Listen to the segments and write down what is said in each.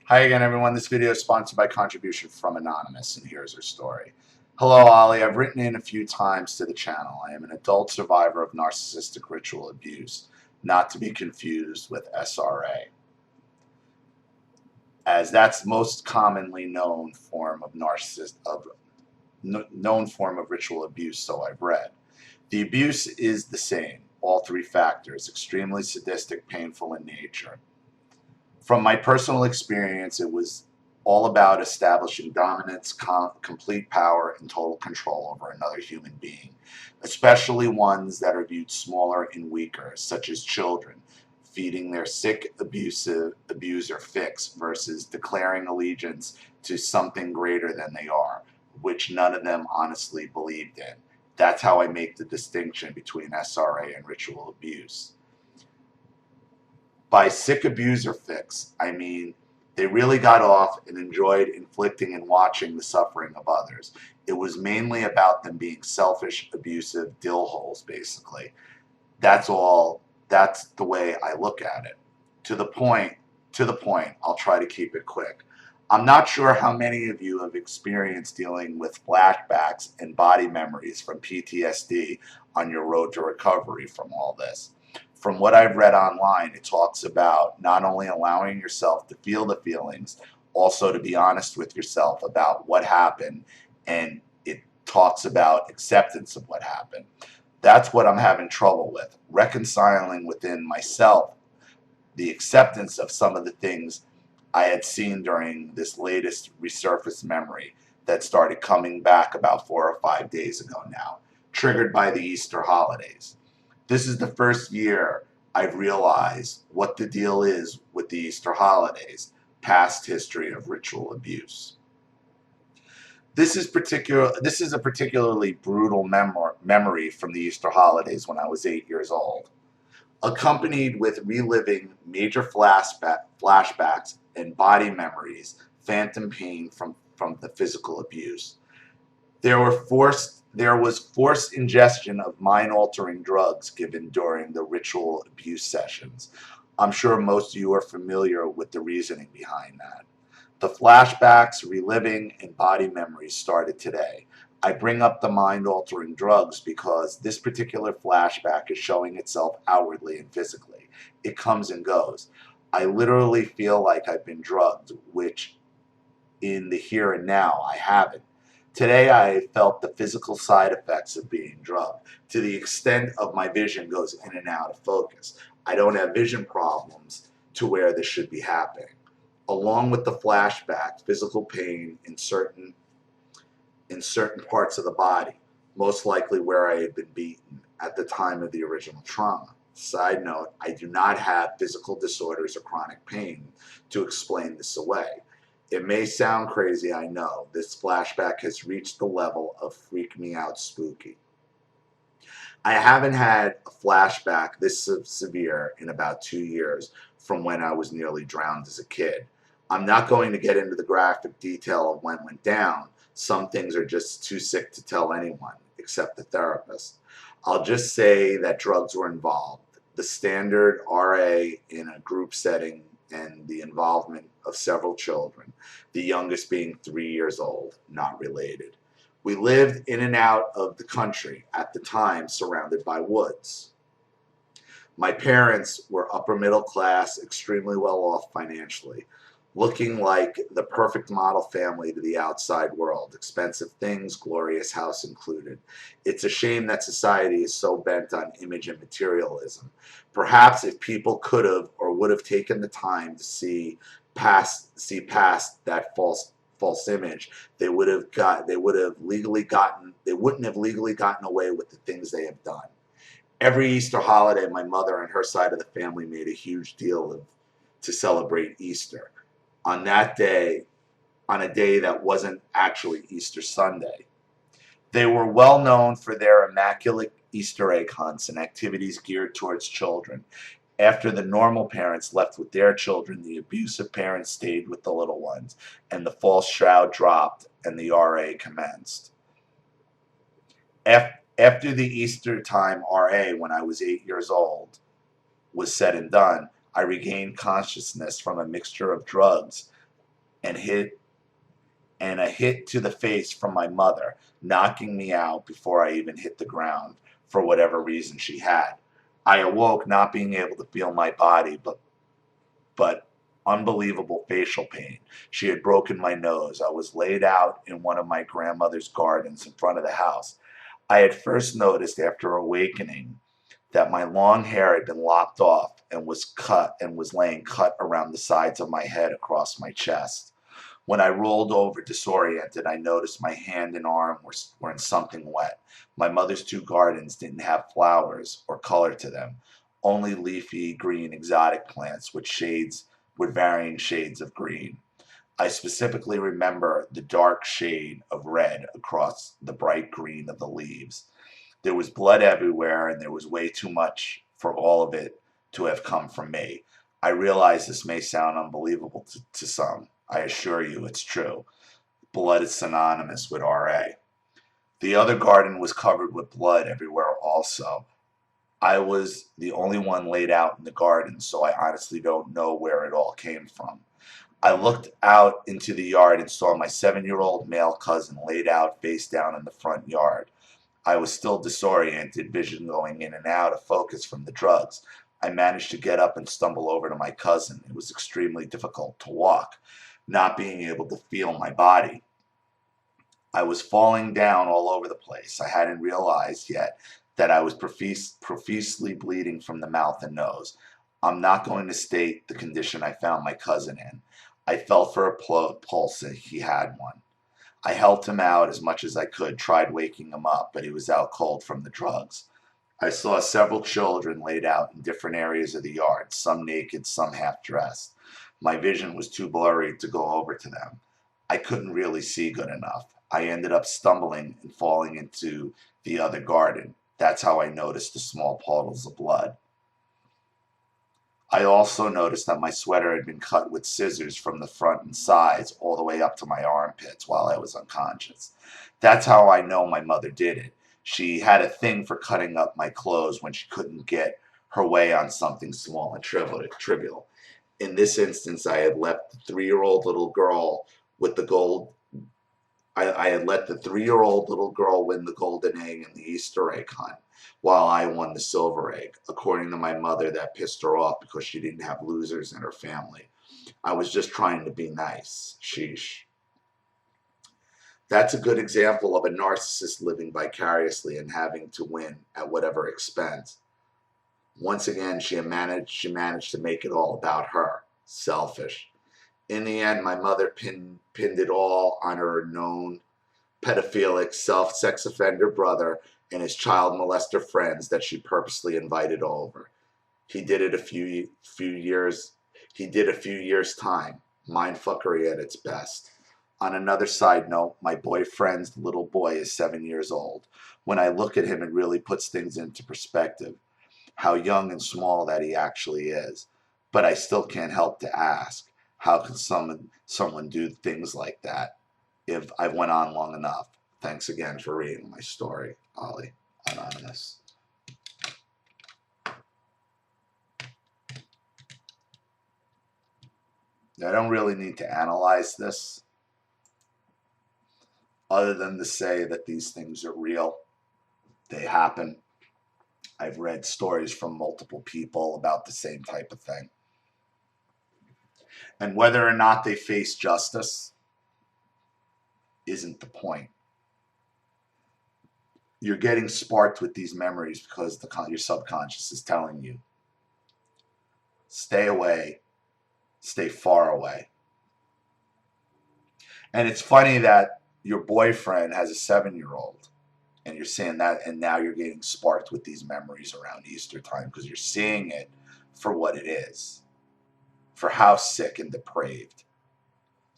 Hi again, everyone. This video is sponsored by contribution from Anonymous, and here's her story. Hello, Ollie. I've written in a few times to the channel. I am an adult survivor of narcissistic ritual abuse, not to be confused with SRA, as that's most commonly known form of known form of ritual abuse. So I've read. The abuse is the same. All three factors: extremely sadistic, painful in nature. From my personal experience, it was all about establishing dominance, complete power, and total control over another human being, especially ones that are viewed smaller and weaker, such as children, feeding their sick, abuser fix versus declaring allegiance to something greater than they are, which none of them honestly believed in. That's how I make the distinction between SRA and ritual abuse. By sick abuser fix, I mean they really got off and enjoyed inflicting and watching the suffering of others. It was mainly about them being selfish, abusive dill holes, basically. That's all. That's the way I look at it. To the point, to the point, I'll try to keep it quick. I'm not sure how many of you have experienced dealing with flashbacks and body memories from PTSD on your road to recovery from all this. From what I've read online, it talks about not only allowing yourself to feel the feelings, also to be honest with yourself about what happened, and it talks about acceptance of what happened. That's what I'm having trouble with, reconciling within myself the acceptance of some of the things I had seen during this latest resurfaced memory that started coming back about 4 or 5 days ago now, triggered by the Easter holidays. This is the first year I've realized what the deal is with the Easter holidays, past history of ritual abuse. This is a particularly brutal memory from the Easter holidays when I was 8 years old, accompanied with reliving major flashbacks and body memories, phantom pain from the physical abuse. There was forced ingestion of mind-altering drugs given during the ritual abuse sessions. I'm sure most of you are familiar with the reasoning behind that. The flashbacks, reliving, and body memories started today. I bring up the mind-altering drugs because this particular flashback is showing itself outwardly and physically. It comes and goes. I literally feel like I've been drugged, which in the here and now I haven't. Today I felt the physical side effects of being drugged, to the extent of my vision goes in and out of focus. I don't have vision problems to where this should be happening. Along with the flashback, physical pain in certain parts of the body, most likely where I had been beaten at the time of the original trauma. Side note, I do not have physical disorders or chronic pain to explain this away. It may sound crazy, I know. This flashback has reached the level of freak me out spooky. I haven't had a flashback this severe in about 2 years from when I was nearly drowned as a kid. I'm not going to get into the graphic detail of when it went down. Some things are just too sick to tell anyone, except the therapist. I'll just say that drugs were involved. The standard RA in a group setting and the involvement of several children, the youngest being 3 years old, not related. We lived in and out of the country at the time, surrounded by woods. My parents were upper middle class, extremely well off financially, looking like the perfect model family to the outside world. Expensive things, glorious house included. It's a shame that society is so bent on image and materialism. Perhaps if people could have or would have taken the time to see past that false image, they wouldn't have legally gotten away with the things they have done. Every Easter holiday, my mother and her side of the family made a huge deal to celebrate Easter. On that day, on a day that wasn't actually Easter Sunday. They were well known for their immaculate Easter egg hunts and activities geared towards children. After the normal parents left with their children, the abusive parents stayed with the little ones, and the false shroud dropped and the RA commenced. After the Easter time RA, when I was 8 years old, was said and done, I regained consciousness from a mixture of drugs and a hit to the face from my mother, knocking me out before I even hit the ground for whatever reason she had. I awoke not being able to feel my body, but unbelievable facial pain. She had broken my nose. I was laid out in one of my grandmother's gardens in front of the house. I had first noticed after awakening that my long hair had been lopped off and was laying cut around the sides of my head across my chest. When I rolled over disoriented, I noticed my hand and arm were in something wet. My mother's two gardens didn't have flowers or color to them, only leafy green exotic plants with varying shades of green. I specifically remember the dark shade of red across the bright green of the leaves. There was blood everywhere, and there was way too much for all of it to have come from me. I realize this may sound unbelievable to some. I assure you it's true. Blood is synonymous with RA. The other garden was covered with blood everywhere also. I was the only one laid out in the garden, so I honestly don't know where it all came from. I looked out into the yard and saw my 7-year-old male cousin laid out face down in the front yard. I was still disoriented, vision going in and out of focus from the drugs. I managed to get up and stumble over to my cousin. It was extremely difficult to walk, not being able to feel my body. I was falling down all over the place. I hadn't realized yet that I was profusely bleeding from the mouth and nose. I'm not going to state the condition I found my cousin in. I felt for a pulse if he had one. I helped him out as much as I could, tried waking him up, but he was out cold from the drugs. I saw several children laid out in different areas of the yard, some naked, some half-dressed. My vision was too blurry to go over to them. I couldn't really see good enough. I ended up stumbling and falling into the other garden. That's how I noticed the small puddles of blood. I also noticed that my sweater had been cut with scissors from the front and sides all the way up to my armpits while I was unconscious. That's how I know my mother did it. She had a thing for cutting up my clothes when she couldn't get her way on something small and trivial. In this instance, I had let the 3-year-old little girl with the gold. I had let the 3-year-old little girl win the golden egg in the Easter egg hunt, while I won the silver egg. According to my mother, that pissed her off because she didn't have losers in her family. I was just trying to be nice. Sheesh. That's a good example of a narcissist living vicariously and having to win at whatever expense. Once again, she managed to make it all about her. Selfish. In the end, my mother pinned it all on her known pedophilic sex offender brother and his child molester friends that she purposely invited over. He did it a few years time. Mindfuckery at its best. On another side note, my boyfriend's little boy is 7 years old. When I look at him, it really puts things into perspective, how young and small that he actually is. But I still can't help to ask, how can someone do things like that if I went on long enough? Thanks again for reading my story, Ollie, Anonymous. I don't really need to analyze this other than to say that these things are real. They happen. I've read stories from multiple people about the same type of thing. And whether or not they face justice isn't the point. You're getting sparked with these memories because your subconscious is telling you, stay away, stay far away. And it's funny that your boyfriend has a 7-year-old and you're saying that, and now you're getting sparked with these memories around Easter time because you're seeing it for what it is, for how sick and depraved.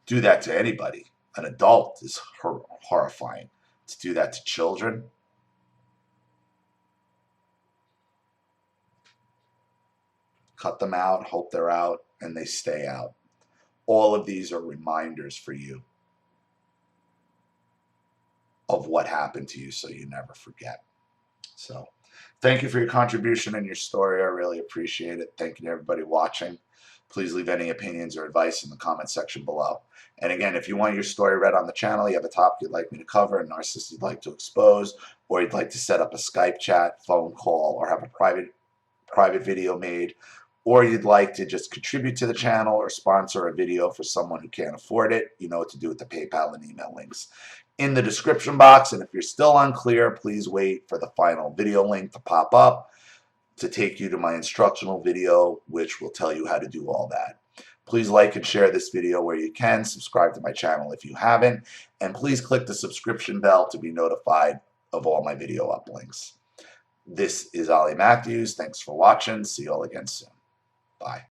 Do that to anybody. An adult is horrifying. To do that to children, cut them out, hope they're out, and they stay out. All of these are reminders for you of what happened to you so you never forget. So thank you for your contribution and your story. I really appreciate it. Thank you to everybody watching. Please leave any opinions or advice in the comment section below. And again, if you want your story read on the channel, you have a topic you'd like me to cover, a narcissist you'd like to expose, or you'd like to set up a Skype chat, phone call, or have a private video made, or you'd like to just contribute to the channel or sponsor a video for someone who can't afford it, you know what to do with the PayPal and email links in the description box. And if you're still unclear, please wait for the final video link to pop up to take you to my instructional video, which will tell you how to do all that. Please like and share this video where you can. Subscribe to my channel if you haven't. And please click the subscription bell to be notified of all my video uplinks. This is Ollie Matthews. Thanks for watching. See you all again soon. Bye.